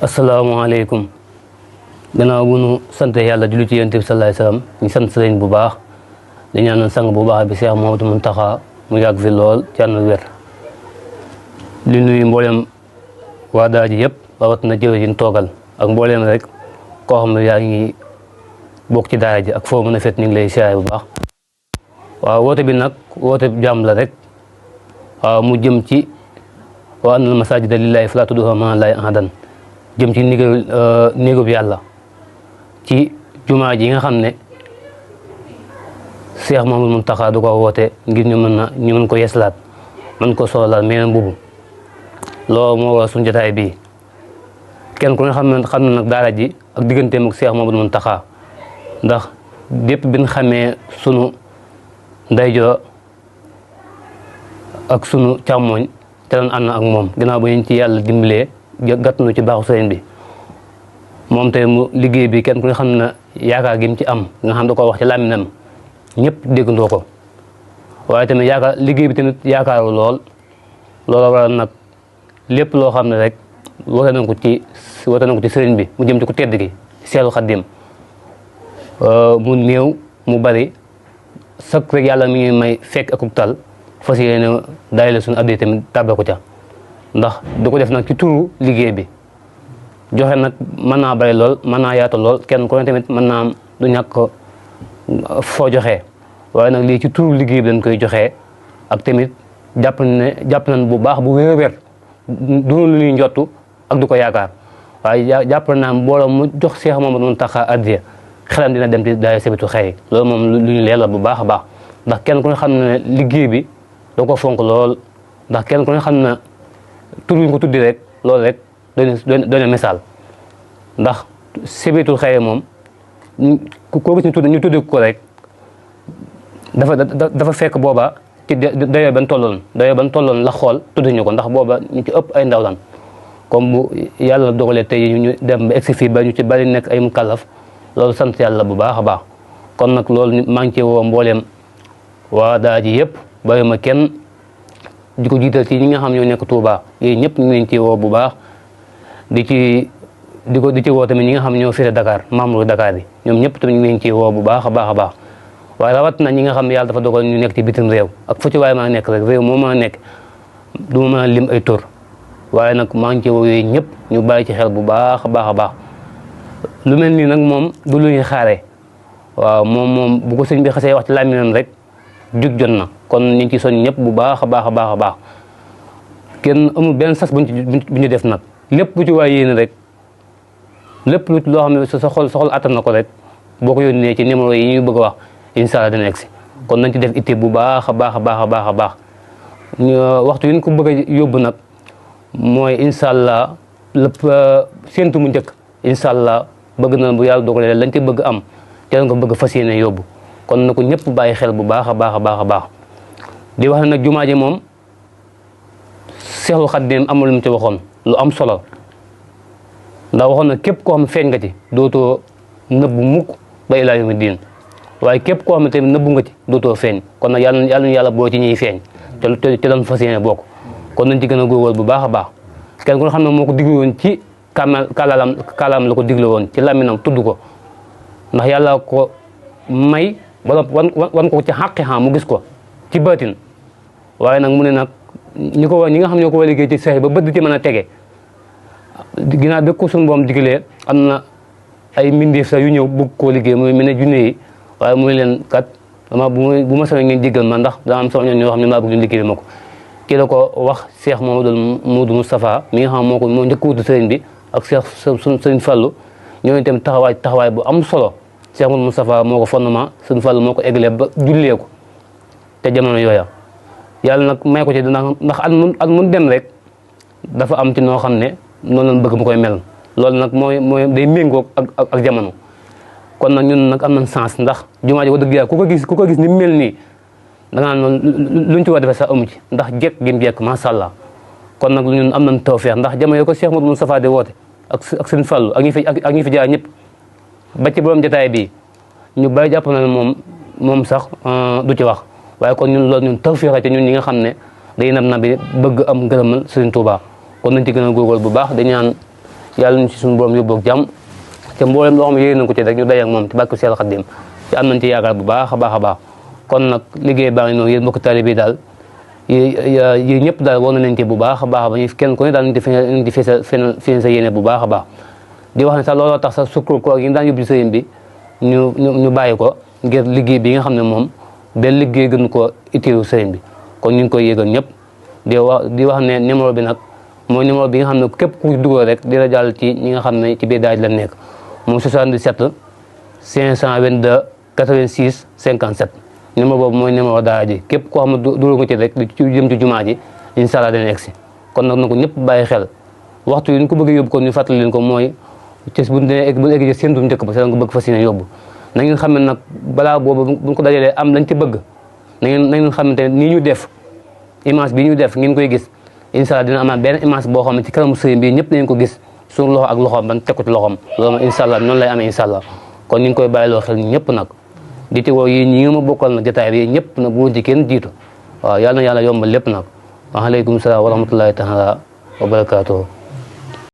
asalaamaaleykum gannaaw bu nu sant yàlla julli ci yonent bi sallallahu alayhi wasallam ñu sant sëriñ bu baax di ñaanal sang bu baax bi Cheikh Mouhamadou Mountakha mu yàgg fi lool ci ànd wér li nuyu mboolem waa daara ji yëpp rawat na jëwriñ toogal ak mboolem rek koo xam ne yaa ngi bokk ci daara ji ak foo mën a fet ñu ngi lay siyaare bu baax. waaw woote bi nag woote jàmm la rek waaw mu jëm ci wa annal masaajida lillaahi falaa tad'uu ma'a llaahi ahadan jëm ci néegub yàlla ci jumaa ji nga xam ne Cheikh Mouhamadou Mountakha du ko woote ngir ñu mën ko yeslaat mën ko solal meneen mbubu loolu moo war suñu jotaay bii kenn ku ne xam ne nag daara ji ak digganteem ak Cheikh Mouhamadou Mountakha ndax dépp bin xamee sunu ndeyjoor ak sunu càmmooñ te doon ànd ak moom ginnaaw ba ñu ci yàlla dimbalee gàttanu ci baaxu sëriñ bi moom tey mu liggéey bi kenn ku ne xam na yaakaar gi mu ci am nga xam da ko wax ci làmminam ñëpp déggandoo ko waaye tamit liggéey bi tamit yaakaaru lool loola waral nag lépp loo xam ne rek woote nañ ko ci sëriñ bi mu jëm ci ku tedd gi Seexul Xaddim mu néew mu bari sak rek yàlla mi ngi may fekk akub tal fas yéene daay la suñu abdi tamit tàbbe ko ca ndax du ko def nag ci turu liggéey bi joxe nag mën naa bari lool mën naa yaatu lool kenn ku ne tamit mën naa am du ñàkk foo joxee waaye nag lii ci turu liggéey bi dañ koy joxee ak tamit jàpp nañ bu baax bu wér a wér du lu ñuy njottu ak du ko yaakaar waaye jàpp naa mbooloo mu jox Cheikh Mouhamadou Mountakha addiya xelam dina dem ci daay sabitu xëy loolu moom lu ñu leer la bu baax a baax ndax kenn ku ne xam ne liggéey bi da ko fonk lool ndax kenn ku ne xam na tur bi ñu ko tuddi rek loolu rek doon misaal ndax sabitul xëy moom koo gis ñu tuddi ko rek dafa fekk booba ci dayoo ban tolloon la xool tudduñu ko ndax booba ñu ci ëpp ay ndaw lan comme bu yàlla dogalee tey ñu dem ba egsi fii ba ñu ci bari nekk ay mukallaf loolu sant yàlla bu baax a baax kon nag loolu maa ngi ci woo mbooleem waa daa ji yëpp bàyyi ma kenn di ko jiital ci ñi nga xam ñoo nekk Touba yooyu ñëpp ñu ngi ci woo bu baax di ci woo tamit ñi nga xam ñoo féete Dakar membre Dakar yi ñoom ñëpp tamit ñu ngi ci woo bu baax a baax a baax waaye rawat na ñi nga xam ne yàlla dafa dogal ñu nekk ci bitim réew ak fu ci waaye maa nekk rek réew moo mën a nekk du ma mën a lim ay tur waaye nag maa ngi ci woo yooyu ñëpp ñu bàyyi ci xel bu baax a baax a baax lu mel nii nag moom du lu ñuy xaaree waaw moom bu ko sëñ bi xasee wax ci làmminam rek jug jot na kon ñu ngi ci soñ ñëpp bu baax a baax a baax a baax kenn amul benn sas bu ñu def nag lépp lu ci waay yéene rek lépp lu loo xam ne sa xol attan na ko rek boo ko yónnee ci numéro yi ñu bëgg a wax incha allah dina egsi kon nañ ci def itte bu baax a baax a baax a baax a baax waxtu yi ñu ko bëgg a yóbbu nag mooy incha allah lépp séntu mu njëkk incha allah bëgg na bu yàlla dogalee lañ ci bëgg am te nga bëgg fas yéene yóbbu kon na ko ñëpp bàyyi xel bu baax a baax a baax a baax di wax ne nag jumaa ji moom Seexul Xaddim amul lu mu ci waxoon lu am solo ndax waxoon na képp koo xam feeñ nga ci dootoo nëbbu mukk ba ilaa yawmi diin waaye képp koo xam ne tamit nëbbu nga ci dootoo feeñ kon nag yàlla boo ci ñuy feeñ te doon fas yéene bokk kon nañ ci gën a góorgóorlu bu baax a baax kenn ku ne xam ne moo ko diglu woon ci kàllaam la ko digle woon ci làmminam tudd ko ndax yàlla ko may ba wan ko ci xàqi xam mu gis ko ci baatin waaye nag mu ne nag ñi nga xam ñoo ko war a liggéey ci seex ba bët ci mën a tege ginnaaw bi ko suñu boom diglee am na ay mbindeef sax yu ñëw bëgg koo liggéey muy mel ne junne yi waaye muy leen kat dama bu ma sañoon ngeen jéggal ma ndax daa am sama ñoo xam ne maa bëgg ñu liggéey ma ko kii la ko wax Cheikh Mouhamadou Moustapha mi nga xam moo njëkk wutu sëriñ bi ak Cheikh sëriñ Fallou ñooñu tamit taxawaay bu am solo Cheikh Mouhamadou Moustapha moo ko fondement sëriñ Fallou moo ko eggalee ba jullee ko te jamono yooya yàlla nag may ko ci ndax at mun dem rek dafa am ci noo xam ne noonu lañ bëgg mu koy mel loolu nag mooy day méngoo ak jamono kon nag ñun nag am nañ sens ndax jumaa ji wax dëgg yàlla ku ko gis ni mel nii da ngaa noonu luñ ci war a defee sax amu ci ndax jekk gi mu jekk macha allah kon nag ñun am nañ tawfeex ndax jamono ko Cheikh Mouhamadou Moustapha di woote ak seen Fallu ak ñi fi jaar ñëpp ba ci borom jotaay bi ñu bàyyi jàpp na ne moom sax du ci wax waaye kon ñun tawfeex la ci ñun ñi nga xam ne day nab na bi bëgg am ngërëmal Serigne Touba kon nañ ci gën a góorgóorlu bu baax dañ ñaan yàlla ñu ci suñu borom yóbbu ak jàmm te mboolem loo xam ne yéene nañ ko ci rek ñu day ak moom ci barke Seex Xaadim te am nañ ci yaakaar bu baax a baax a baax kon nag liggéey baa ngi noonu yéen mbokk taalibe bi daal yi ñëpp daal war nañ ci bu baax a baax ba ñu kenn ku ne daal nañ ci fi sa yéene bu baax a baax di wax ne sax looloo tax sax sukkur ko ak yi daan yóbbu ci sëriñ bi ñu bàyyi ko ngir liggéey bi nga xam ne moom benn liggéey gën ko itteewu sëriñ bi kon ñu ngi koy yëgal ñëpp di wax ne numéro bi nag mooy numéro bi nga xam ne képp ku dugal rek dina jàll ci ñi nga xam ne ci biir daaj la nekk moom 77 522 86 57 numéro boobu mooy numéro daara ji képp koo xam ne dugal nga ci rek li ci jëm ci jumaa ji incha allah dana egsi kon nag na ko ñëpp bàyyi xel waxtu yi ñu ko bëgg yóbbu kon ñu fàttali leen ko mooy ci bu egg ci séntu njëkk ba seen ko bëgg fas yéene yóbbu na ngeen xam ne nag balaa boobu bu ko dajalee am lañ ci bëgg na ngeen xamante ne nii ñu def image bi ñu def ngeen koy gis incha allah dina amaat benn image boo xam ne ci kanamu sëriñ bi ñëpp nañ ko gis suñu loxo ak loxoom ban teg ko ci loxoom loolu moom incha allah noonu lay amee incha allah kon ñu ngi koy bàyyiloo xel ñëpp nag di ci woo yi ñi nga ma bokkal nag jotaay bi ñëpp nag bu ci kenn jiitu waaw yàlla na yàlla yombal lépp nag waaleykum salaam wa rahmatullahi taala wa barakaatuhu